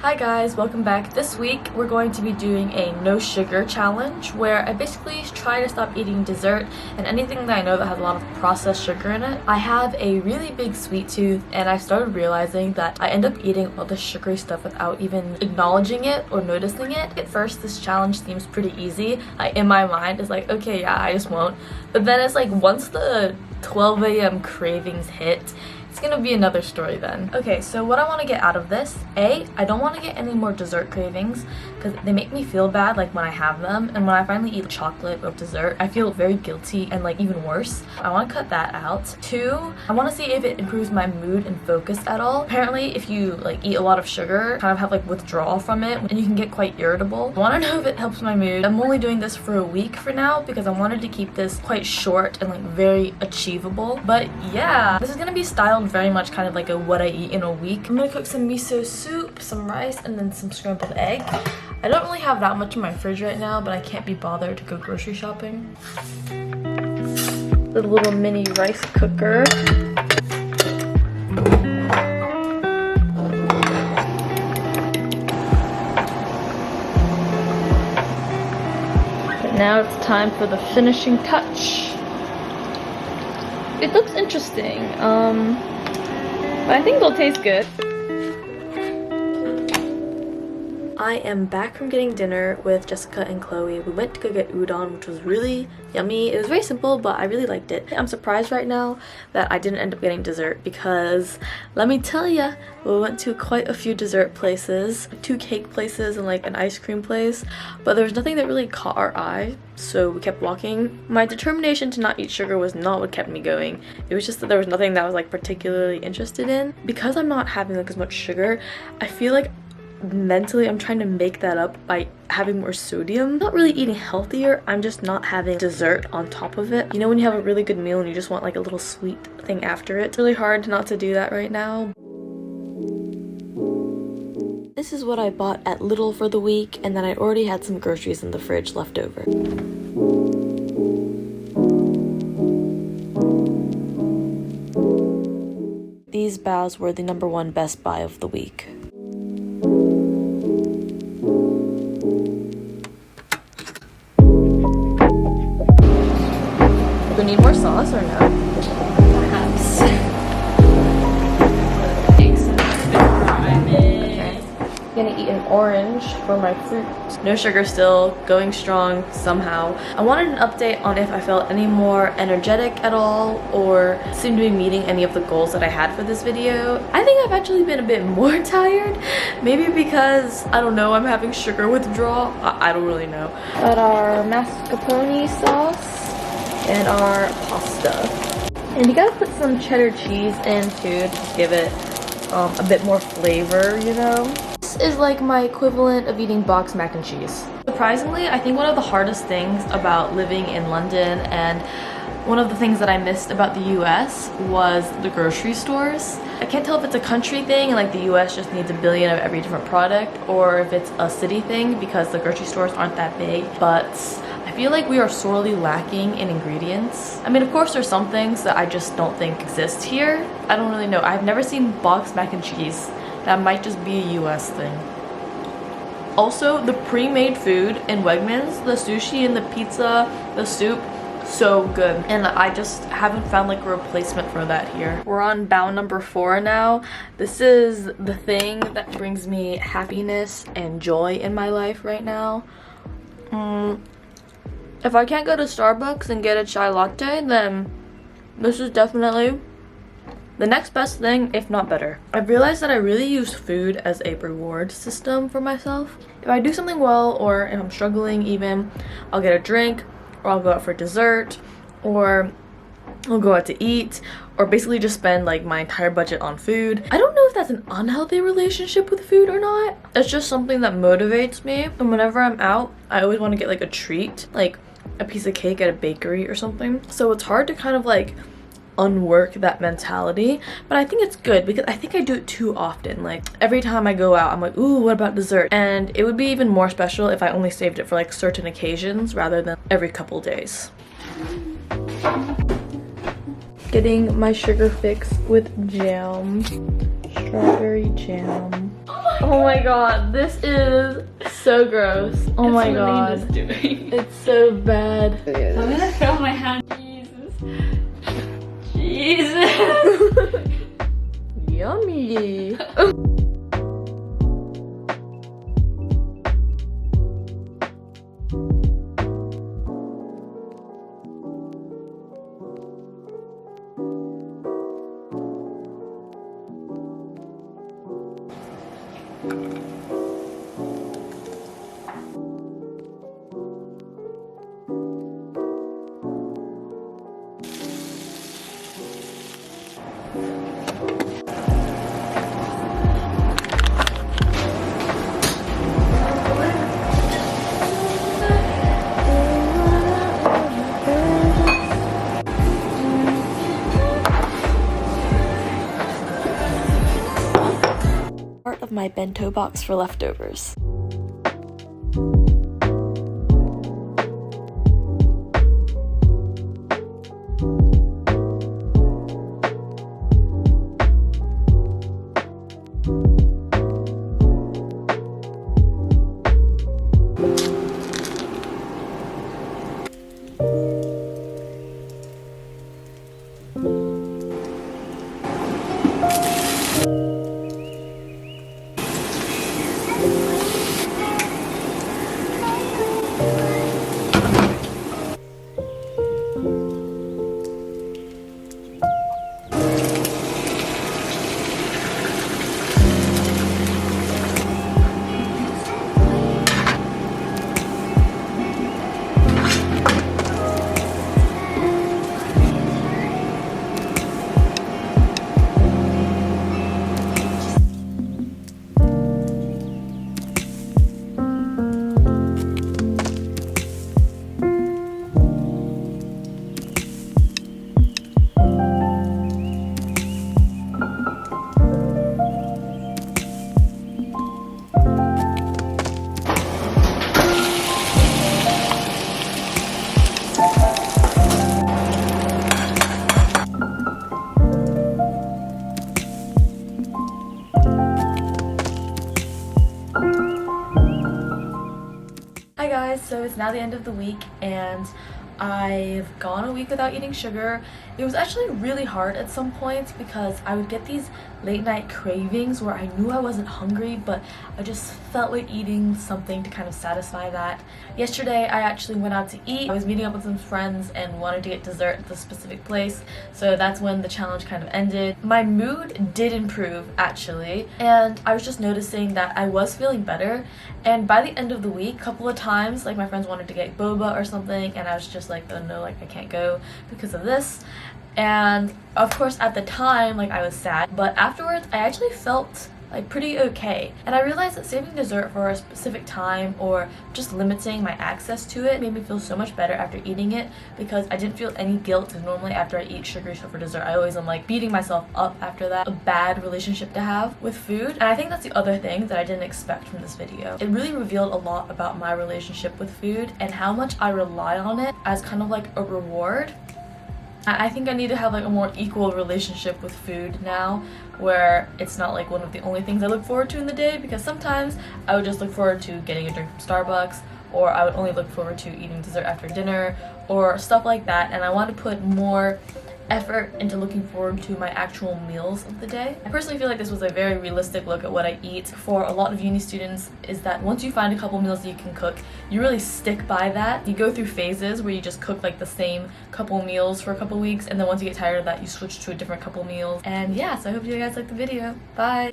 Hi guys, welcome back. This week we're going to be doing a no sugar challenge where I basically try to stop eating dessert and anything that I know that has a lot of processed sugar in it. I have a really big sweet tooth and I started realizing that I end up eating all the sugary stuff without even acknowledging it or noticing it. At first this challenge seems pretty easy. In my mind it's like, okay, yeah, I just won't. But then it's like once the 12 a.m. cravings hit, it's gonna be another story then. Okay, so what I want to get out of this, I don't want to get any more dessert cravings because they make me feel bad like when I have them, and when I finally eat chocolate or dessert, I feel very guilty and like even worse. I want to cut that out. 2, I want to see if it improves my mood and focus at all. Apparently, if you like eat a lot of sugar, kind of have like withdrawal from it and you can get quite irritable. I want to know if it helps my mood. I'm only doing this for a week for now because I wanted to keep this quite short and like very achievable. But yeah, this is gonna be styled very much kind of like a what I eat in a week. I'm gonna cook some miso soup, some rice, and then some scrambled egg. I don't really have that much in my fridge right now, but I can't be bothered to go grocery shopping. The little mini rice cooker. But now it's time for the finishing touch. It looks interesting. But I think it'll taste good. I am back from getting dinner with Jessica and Chloe. We went to go get udon, which was really yummy. It was very simple, but I really liked it. I'm surprised right now that I didn't end up getting dessert because let me tell ya, we went to quite a few dessert places, 2 cake places and like an ice cream place, but there was nothing that really caught our eye, so we kept walking. My determination to not eat sugar was not what kept me going. It was just that there was nothing that I was like particularly interested in. Because I'm not having like as much sugar, I feel like mentally I'm trying to make that up by having more sodium. I'm not really eating healthier, I'm just not having dessert on top of it. You know when you have a really good meal and you just want like a little sweet thing after it? It's really hard not to do that right now. This is what I bought at Lidl for the week, and then I already had some groceries in the fridge left over. These bows were the #1 best buy of the week. Do we need more sauce or no? Perhaps. Okay. I'm gonna eat an orange for my fruit. No sugar still, going strong somehow. I wanted an update on if I felt any more energetic at all or seemed to be meeting any of the goals that I had for this video. I think I've actually been a bit more tired. Maybe because, I don't know, I'm having sugar withdrawal. I don't really know. Got our mascarpone sauce and our pasta. And you gotta put some cheddar cheese in too to give it a bit more flavor, you know? This is like my equivalent of eating boxed mac and cheese. Surprisingly, I think one of the hardest things about living in London and one of the things that I missed about the US was the grocery stores. I can't tell if it's a country thing and like the US just needs a billion of every different product, or if it's a city thing because the grocery stores aren't that big, but I feel like we are sorely lacking in ingredients. I mean, of course there's some things that I just don't think exist here. I don't really know. I've never seen boxed mac and cheese. That might just be a US thing. Also, the pre-made food in Wegmans, the sushi and the pizza, the soup, so good. And I just haven't found like a replacement for that here. We're on bow number 4 now. This is the thing that brings me happiness and joy in my life right now. If I can't go to Starbucks and get a chai latte, then this is definitely the next best thing, if not better. I've realized that I really use food as a reward system for myself. If I do something well, or if I'm struggling even, I'll get a drink, or I'll go out for dessert, or I'll go out to eat, or basically just spend like my entire budget on food. I don't know if that's an unhealthy relationship with food or not. It's just something that motivates me. And whenever I'm out, I always want to get like a treat, like a piece of cake at a bakery or something. So it's hard to kind of like unwork that mentality, but I think it's good because I think I do it too often. Like every time I go out I'm like, ooh, what about dessert? And it would be even more special if I only saved it for like certain occasions rather than every couple days. Getting my sugar fix with jam, strawberry jam. Oh my Oh my god, this is so gross. Oh my god. It's so bad. I'm gonna throw my hand. Jesus. Yummy. Part of my bento box for leftovers. Hi guys, so it's now the end of the week and I've gone a week without eating sugar. It was actually really hard at some points because I would get these late night cravings where I knew I wasn't hungry, but I just felt like eating something to kind of satisfy that. Yesterday I actually went out to eat. I was meeting up with some friends and wanted to get dessert at the specific place, so that's when the challenge kind of ended. My mood did improve actually, and I was just noticing that I was feeling better, and by the end of the week, a couple of times like my friends wanted to get boba or something and I was just like, oh no, like I can't go because of this. And of course at the time like I was sad, but afterwards I actually felt like pretty okay, and I realized that saving dessert for a specific time or just limiting my access to it made me feel so much better after eating it, because I didn't feel any guilt, because normally after I eat sugary stuff for dessert I always am like beating myself up after that. A bad relationship to have with food, and I think that's the other thing that I didn't expect from this video. It really revealed a lot about my relationship with food and how much I rely on it as kind of like a reward. I think I need to have like a more equal relationship with food now, where it's not like one of the only things I look forward to in the day, because sometimes I would just look forward to getting a drink from Starbucks, or I would only look forward to eating dessert after dinner or stuff like that, and I want to put more effort into looking forward to my actual meals of the day. I personally feel like this was a very realistic look at what I eat. For a lot of uni students is that once you find a couple meals that you can cook, you really stick by that. You go through phases where you just cook like the same couple meals for a couple weeks, and then once you get tired of that you switch to a different couple meals. And yeah, so I hope you guys liked the video. Bye!